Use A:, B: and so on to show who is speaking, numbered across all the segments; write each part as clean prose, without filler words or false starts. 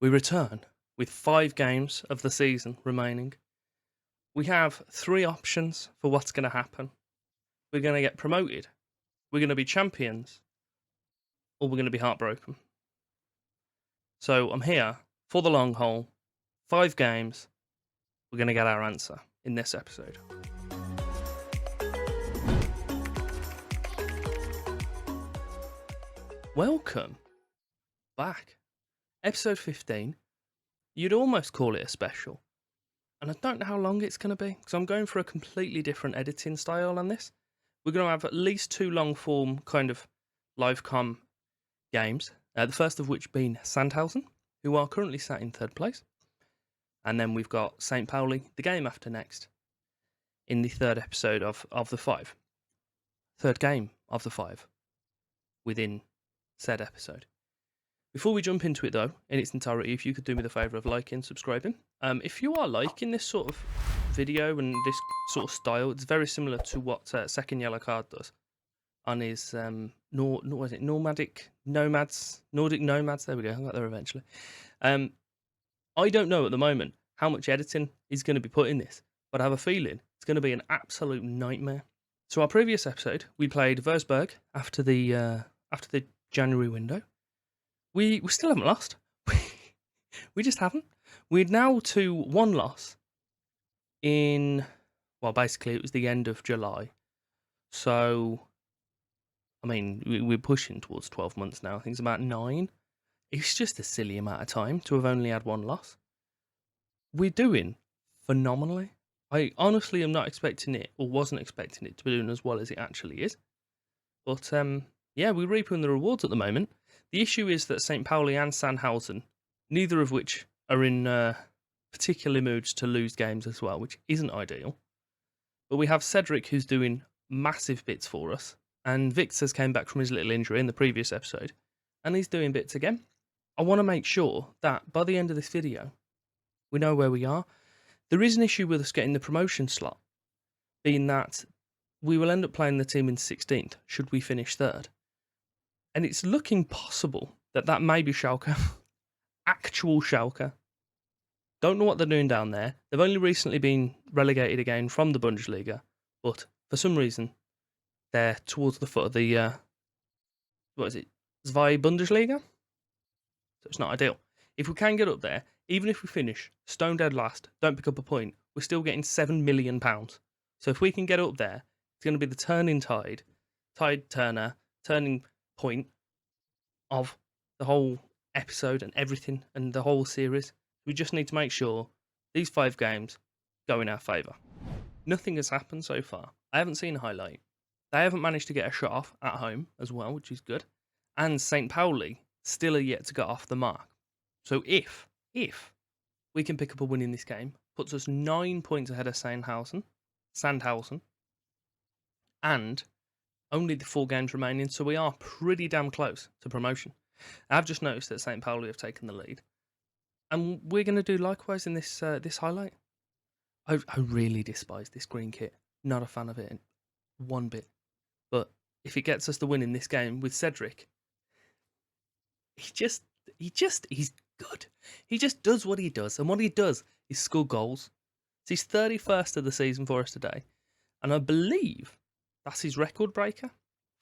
A: We return with 5 games of the season remaining. We have 3 options for what's going to happen. We're going to get promoted, we're going to be champions, or we're going to be heartbroken. So I'm here for the long haul. 5 games. We're going to get our answer in this episode. Welcome back. Episode 15. You'd almost call it a special. And I don't know how long it's going to be, because I'm going for a completely different editing style on this. We're going to have at least 2 long form kind of live com games. The first of which being Sandhausen, who are currently sat in 3rd place. And then we've got St. Pauli, the game after next, in the 3rd episode of the 5. 3rd game of the 5 within said episode. Before we jump into it, though, in its entirety, if you could do me the favour of liking, subscribing. If you are liking this sort of video and this sort of style, it's very similar to what Second Yellow Card does on his Nordic Nomads. There we go, I got there eventually. I don't know at the moment how much editing is going to be put in this, but I have a feeling it's going to be an absolute nightmare. So our previous episode, we played Duisburg after the January window. We still haven't lost. We just haven't. We're now to 1 loss in, well, basically it was the end of July. So, I mean, we're pushing towards 12 months now. I think it's about 9. It's just a silly amount of time to have only had 1 loss. We're doing phenomenally. I honestly am not expecting it, or wasn't expecting it to be doing as well as it actually is. But, yeah, we're reaping the rewards at the moment. The issue is that St. Pauli and Sandhausen, neither of which are in particular moods to lose games as well, which isn't ideal. But we have Cedric, who's doing massive bits for us, and Victor's came back from his little injury in the previous episode, and he's doing bits again. I want to make sure that by the end of this video, we know where we are. There is an issue with us getting the promotion slot, being that we will end up playing the team in 16th, should we finish 3rd. And it's looking possible that may be Schalke. Actual Schalke. Don't know what they're doing down there. They've only recently been relegated again from the Bundesliga, but for some reason, they're towards the foot of the, what is it, Zwei Bundesliga? So it's not ideal. If we can get up there, even if we finish stone dead last, don't pick up a point, we're still getting £7 million. So if we can get up there, it's going to be the turning tide, turning point of the whole episode and everything and the whole series. We just need to make sure these 5 games go in our favour. Nothing has happened so far. I haven't seen a highlight. They haven't managed to get a shot off at home as well, which is good. And St. Pauli still are yet to get off the mark. So if we can pick up a win in this game, puts us 9 points ahead of Sandhausen, and only the 4 games remaining, so we are pretty damn close to promotion. I've just noticed that St. Pauli have taken the lead, and we're going to do likewise in this highlight. I really despise this green kit. Not a fan of it one bit. But if it gets us the win in this game with Cedric, he's good. He just does what he does, and what he does is score goals. So he's 31st of the season for us today, and I believe that's his record breaker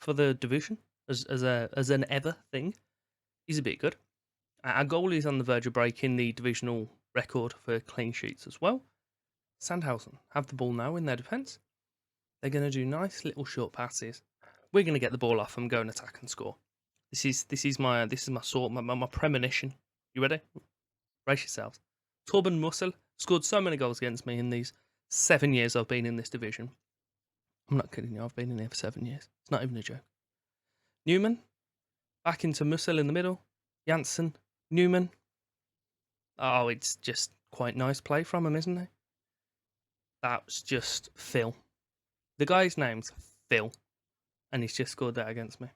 A: for the division as an ever thing. He's a bit good. Our goalie is on the verge of breaking the divisional record for clean sheets as well. Sandhausen have the ball now in their defence. They're going to do nice little short passes. We're going to get the ball off and go and attack and score. This is my sort, my premonition. You ready? Brace yourselves. Torben Mussel scored so many goals against me in these 7 years I've been in this division. I'm not kidding you, I've been in here for 7 years. It's not even a joke. Newman, back into Mussel in the middle. Janssen, Newman. Oh, it's just quite nice play from him, isn't it? That's just Phil. The guy's name's Phil, and he's just scored that against me.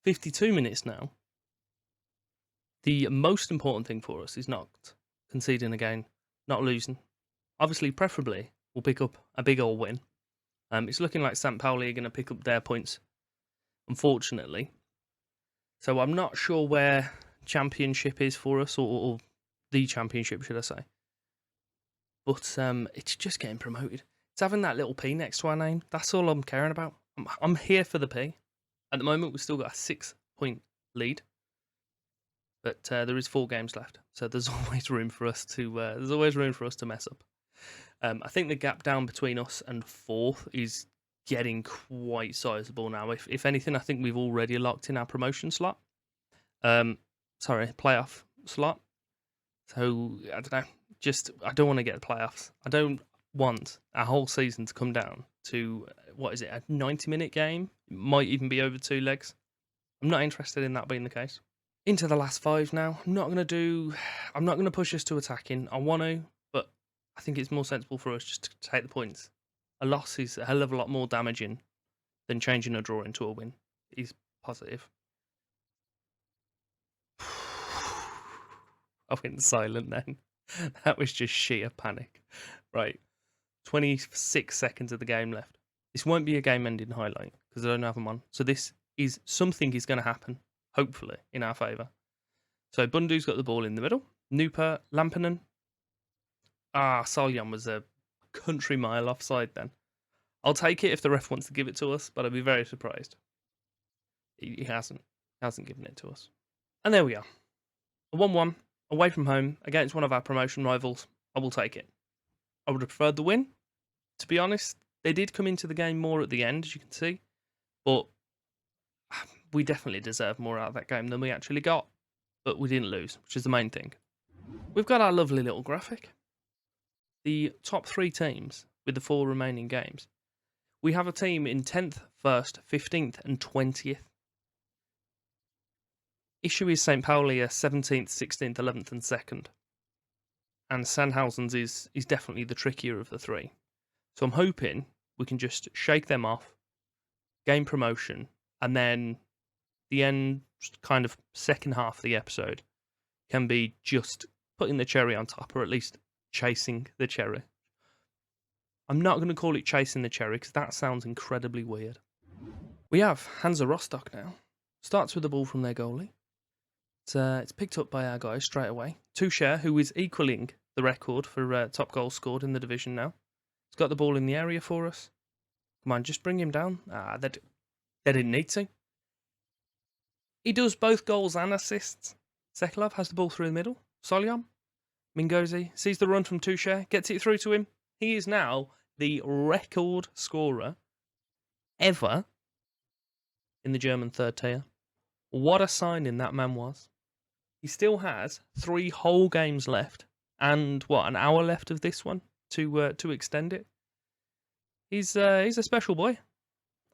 A: 52 minutes now. The most important thing for us is not conceding again, not losing. Obviously, preferably, we'll pick up a big old win. It's looking like St. Pauli are going to pick up their points, unfortunately. So I'm not sure where championship is for us, or the championship, should I say. But it's just getting promoted. It's having that little P next to our name. That's all I'm caring about. I'm here for the P. At the moment, we've still got a 6-point lead, but there is 4 games left, so there's always room for us to mess up. I think the gap down between us and 4th is getting quite sizable now. If anything, I think we've already locked in our promotion slot. Playoff slot. So I don't know. I don't want to get the playoffs. I don't want our whole season to come down to a 90-minute game. It might even be over 2 legs. I'm not interested in that being the case. Into the last 5 now. I'm not going to push us to attacking. I want to, but I think it's more sensible for us just to take the points. A loss is a hell of a lot more damaging than changing a draw into a win. Is positive. I went silent then. That was just sheer panic. Right. 26 seconds of the game left. This won't be a game-ending highlight because I don't have them on. So something is going to happen, hopefully, in our favour. So Bundu's got the ball in the middle. Nupa, Lampinen. Soljan was a country mile offside then. I'll take it if the ref wants to give it to us, but I'd be very surprised. He hasn't given it to us. And there we are. A 1-1, away from home, against one of our promotion rivals. I will take it. I would have preferred the win, to be honest. They did come into the game more at the end, as you can see, but we definitely deserved more out of that game than we actually got. But we didn't lose, which is the main thing. We've got our lovely little graphic. The top 3 teams with the 4 remaining games. We have a team in 10th, 1st, 15th and 20th. Issue is St. Pauli are 17th, 16th, 11th and 2nd. And Sandhausen's is definitely the trickier of the 3. So I'm hoping we can just shake them off, gain promotion, and then the end kind of second half of the episode can be just putting the cherry on top, or at least chasing the cherry. I'm not going to call it chasing the cherry because that sounds incredibly weird. We have Hansa Rostock now. Starts with the ball from their goalie. It's picked up by our guys straight away. Tuchel, who is equaling the record for top goals scored in the division now. He's got the ball in the area for us. Come on, just bring him down. They didn't need to. He does both goals and assists. Sekulov has the ball through the middle. Soljan, Mingozi, sees the run from Tuchel, gets it through to him. He is now the record scorer ever in the German 3rd tier. What a signing that man was. He still has 3 whole games left and an hour left of this one to extend it. He's a special boy.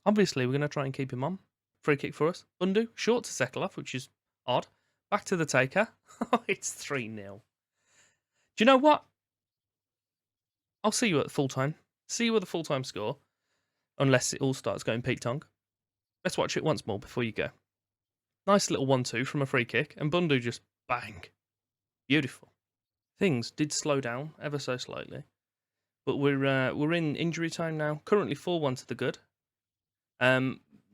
A: Obviously, we're going to try and keep him on. Free kick for us. Bundu, short to Sekulov, which is odd. Back to the taker. It's 3-0. Do you know what? I'll see you at full-time. See you with the full-time score. Unless it all starts going Pete Tong. Let's watch it once more before you go. Nice little 1-2 from a free kick, and Bundu just bang. Beautiful. Things did slow down ever so slightly. But we're in injury time now. Currently 4-1 to the good.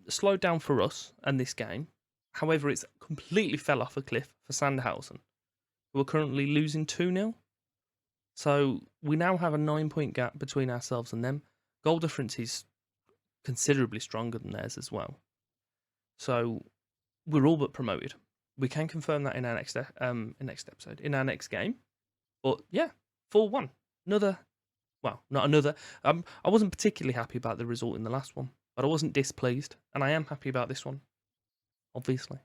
A: Slowed down for us and this game. However, it's completely fell off a cliff for Sandhausen, who are currently losing 2-0. So we now have a 9-point gap between ourselves and them. Goal difference is considerably stronger than theirs as well. So we're all but promoted. We can confirm that in our next episode, in our next game. But yeah, 4-1. Not another. I wasn't particularly happy about the result in the last one, but I wasn't displeased, and I am happy about this one, obviously.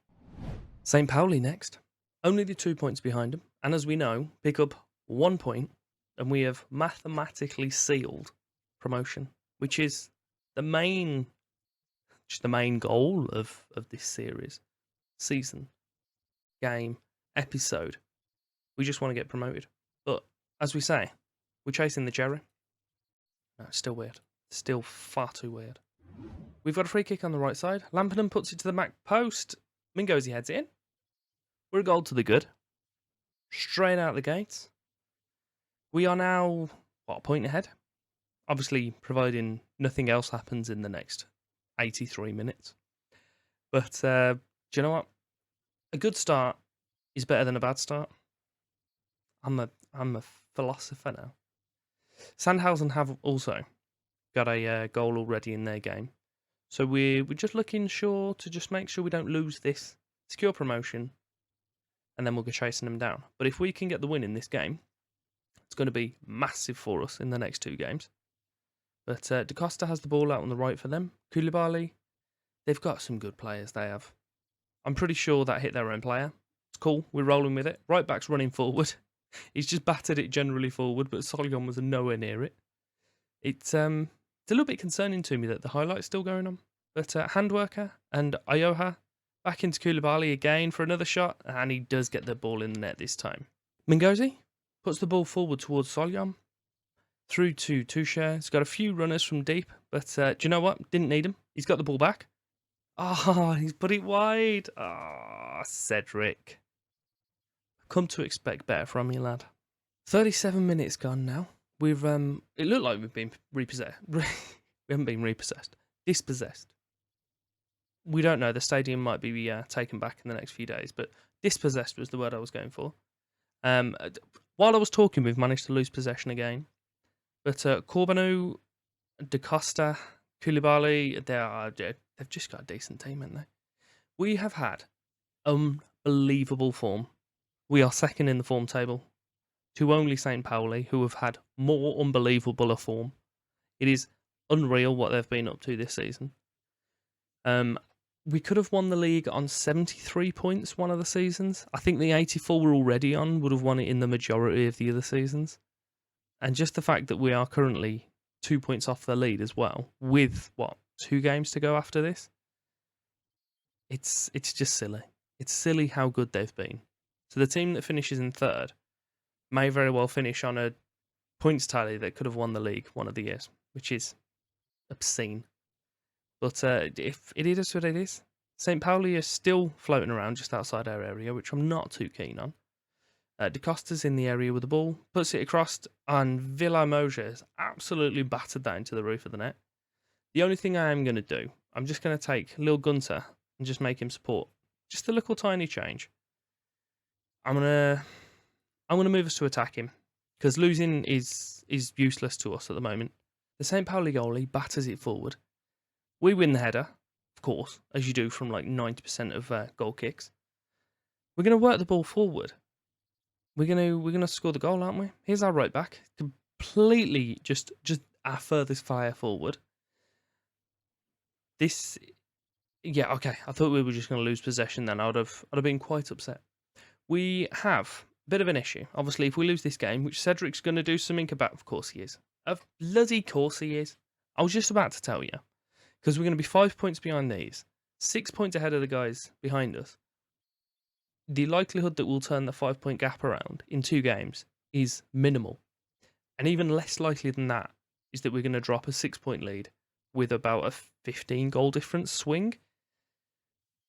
A: St. Pauli next. Only the 2 points behind them, and as we know, pick up 1 point, and we have mathematically sealed promotion, which is the main goal of this series, season, game, episode. We just want to get promoted. But as we say, we're chasing the cherry. No, it's still weird. Still far too weird. We've got a free kick on the right side. Lampinen puts it to the back post. Mingozi heads it in. We're a goal to the good. Straight out the gates. We are now, a point ahead? Obviously, providing nothing else happens in the next 83 minutes. But do you know what? A good start is better than a bad start. I'm a philosopher now. Sandhausen have also got a goal already in their game, so we're just looking sure to just make sure we don't lose this, secure promotion, and then we'll go chasing them down. But if we can get the win in this game, it's going to be massive for us in the next 2 games. But Da Costa has the ball out on the right for them. Koulibaly, they've got some good players. They have. I'm pretty sure that hit their own player. It's cool. We're rolling with it. Right back's running forward. He's just battered it generally forward, but Solyon was nowhere near it. It's a little bit concerning to me that the highlight's still going on. But Handworker and Ioha back into Koulibaly again for another shot, and he does get the ball in the net this time. Mingozi puts the ball forward towards Solyon. Through to Tuchel. He's got a few runners from deep, but do you know what? Didn't need him. He's got the ball back. Oh, he's put it wide. Ah, Cedric. Come to expect better from you, lad. 37 minutes gone now. We've it looked like we've been repossessed. We haven't been repossessed. Dispossessed. We don't know. The stadium might be taken back in the next few days, but dispossessed was the word I was going for. While I was talking, we've managed to lose possession again. But Corbanu, Da Costa, Koulibaly, they've just got a decent team, haven't they? We have had unbelievable form. We are second in the form table to only St. Pauli, who have had more unbelievable a form. It is unreal what they've been up to this season. We could have won the league on 73 points one of the seasons. I think the 84 we're already on would have won it in the majority of the other seasons. And just the fact that we are currently 2 points off the lead as well, with, 2 games to go after this? It's just silly. It's silly how good they've been. So the team that finishes in third may very well finish on a points tally that could have won the league one of the years, which is obscene. But if it is what it is, St. Pauli is still floating around just outside our area, which I'm not too keen on. Da Costa's in the area with the ball, puts it across, and Villa Moja absolutely battered that into the roof of the net. The only thing I am going to do, I'm just going to take Lil Gunter and just make him support. Just a little tiny change. I'm gonna move us to attack him, because losing is useless to us at the moment. The St. Pauli goalie batters it forward. We win the header, of course, as you do from like 90% of goal kicks. We're going to work the ball forward. We're gonna score the goal, aren't we? Here's our right back, completely just our furthest fire forward. This, yeah, okay. I thought we were just gonna lose possession. Then I'd have been quite upset. We have a bit of an issue. Obviously, if we lose this game, which Cedric's gonna do something about, of course he is. Of bloody course he is. I was just about to tell you, because we're gonna be 5 points behind these, 6 points ahead of the guys behind us. The likelihood that we'll turn the 5-point gap around in 2 games is minimal. And even less likely than that is that we're going to drop a 6-point lead with about a 15 goal difference swing.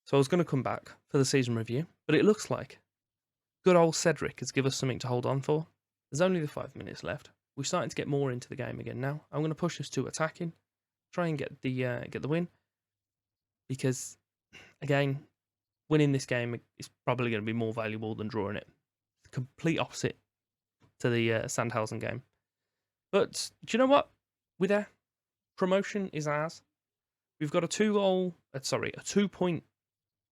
A: So I was going to come back for the season review, but it looks like good old Cedric has given us something to hold on for. There's only the 5 minutes left. We're starting to get more into the game again now. I'm going to push us to attacking, try and get the win. Because, again, winning this game is probably going to be more valuable than drawing it. Complete opposite to the Sandhausen game. But do you know what? We're there. Promotion is ours. We've got a 2-point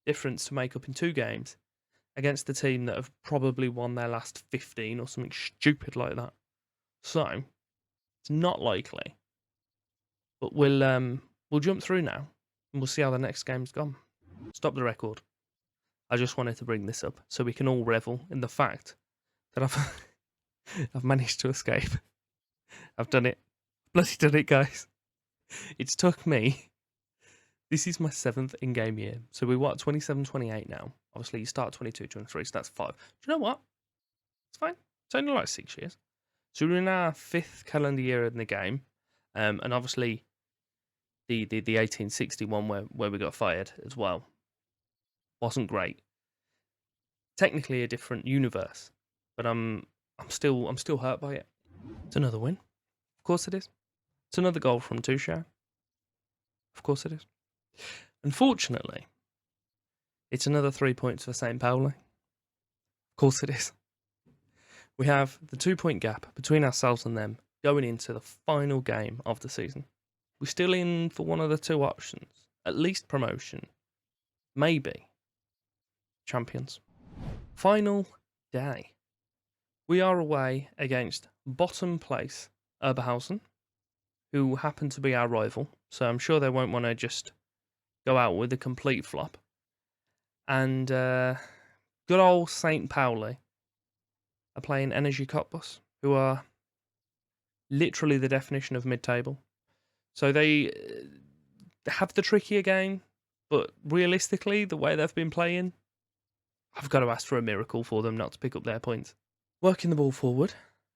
A: difference to make up in 2 games against the team that have probably won their last 15 or something stupid like that. So it's not likely. But we'll jump through now and we'll see how the next game's gone. Stop the record. I just wanted to bring this up so we can all revel in the fact that I've managed to escape. I've done it. Bloody done it, guys. It's took me. This is my 7th in-game year. So we're 27, 28 now. Obviously, you start 22, 23, so that's 5. Do you know what? It's fine. It's only like 6 years. So we're in our 5th calendar year in the game. And obviously, the 1861 where we got fired as well wasn't great. Technically a different universe, but I'm still hurt by it. It's another win. Of course it is. It's another goal from Tuchel. Of course it is. Unfortunately, it's another 3 points for St. Pauli. course it is. We have the 2-point gap between ourselves and them going into the final game of the season. We're still in for one of the two options. At least promotion. Maybe champions. Final day. We are away against bottom place Oberhausen, who happen to be our rival. So I'm sure they won't want to just go out with a complete flop. And good old St. Pauli are playing Energy Cottbus, who are literally the definition of mid-table. So they have the trickier game, but realistically, the way they've been playing, I've got to ask for a miracle for them not to pick up their points. Working the ball forward.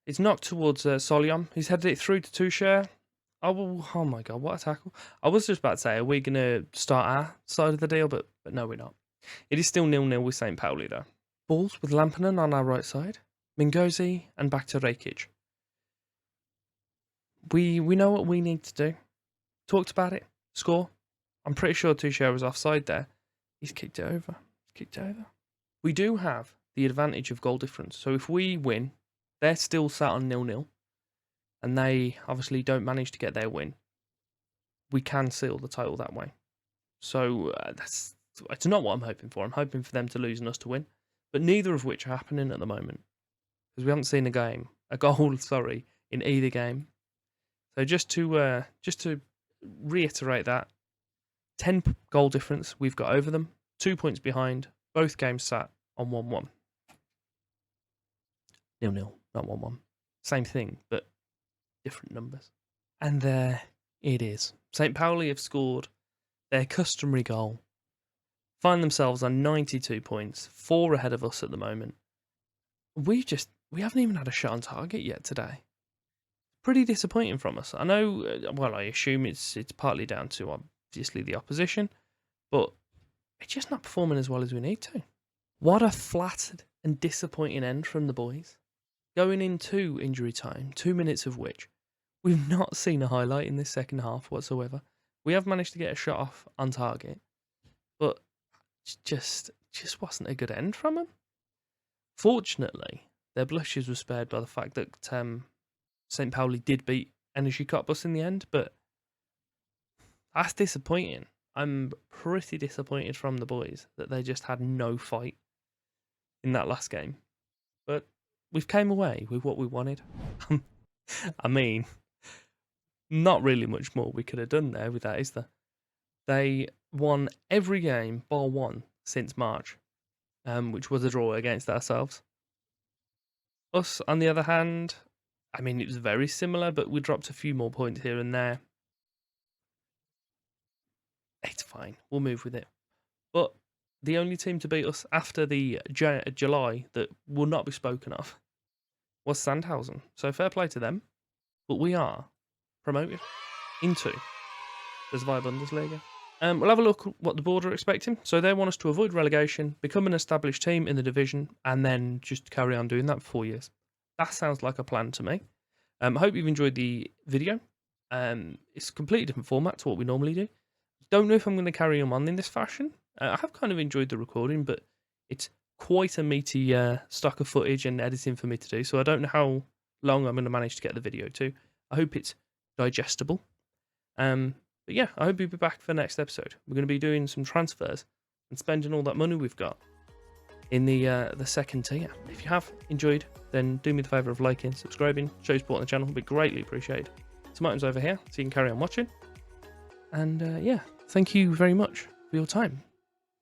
A: It's knocked towards Soliam. He's headed it through to Tuchel. Oh my god, what a tackle. I was just about to say, are we going to start our side of the deal? But no, we're not. It is still 0-0 with St. Pauli, though. Balls with Lampinen on our right side. Mingozi and back to Rekic. We know what we need to do. Talked about it. Score. I'm pretty sure Tuchel was offside there. He's kicked it over. We do have the advantage of goal difference. So if we win, they're still sat on 0-0. And they obviously don't manage to get their win. We can seal the title that way. So it's not what I'm hoping for. I'm hoping for them to lose and us to win. But neither of which are happening at the moment. Because we haven't seen a goal, in either game. So just to reiterate that, 10 goal difference we've got over them, 2 points behind, both games sat on 1-1. 0-0, not 1-1. Same thing, but different numbers. And there it is. St. Pauli have scored their customary goal, find themselves on 92 points, 4 ahead of us at the moment. We haven't even had a shot on target yet today. Pretty disappointing from us. I know, I assume it's partly down to obviously the opposition, but it's just not performing as well as we need to. What a flat and disappointing end from the boys. Going into injury time, 2 minutes of which we've not seen a highlight in this second half whatsoever. We have managed to get a shot off on target, but just wasn't a good end from them. Fortunately, their blushes were spared by the fact that St. Pauli did beat Energy Cottbus in the end, but that's disappointing. I'm pretty disappointed from the boys that they just had no fight in that last game. But we've came away with what we wanted. I mean, not really much more we could have done there with that, is there? They won every game bar one since March, which was a draw against ourselves. Us, on the other hand, I mean, it was very similar, but we dropped a few more points here and there. It's fine. We'll move with it. But the only team to beat us after the July that will not be spoken of was Sandhausen. So fair play to them. But we are promoted into the MSV Bundesliga. We'll have a look at what the board are expecting. So they want us to avoid relegation, become an established team in the division, and then just carry on doing that for 4 years. That sounds like a plan to me. I hope you've enjoyed the video. It's a completely different format to what we normally do. Don't know if I'm going to carry on in this fashion. I have kind of enjoyed the recording, but it's quite a meaty stock of footage and editing for me to do, so I don't know how long I'm going to manage to get the video to. I hope it's digestible. But yeah, I hope you'll be back for the next episode. We're going to be doing some transfers and spending all that money we've got in the second tier. If you have enjoyed, then do me the favour of liking, subscribing, show support on the channel. It would be greatly appreciated. Some items over here, so you can carry on watching. And yeah, thank you very much for your time.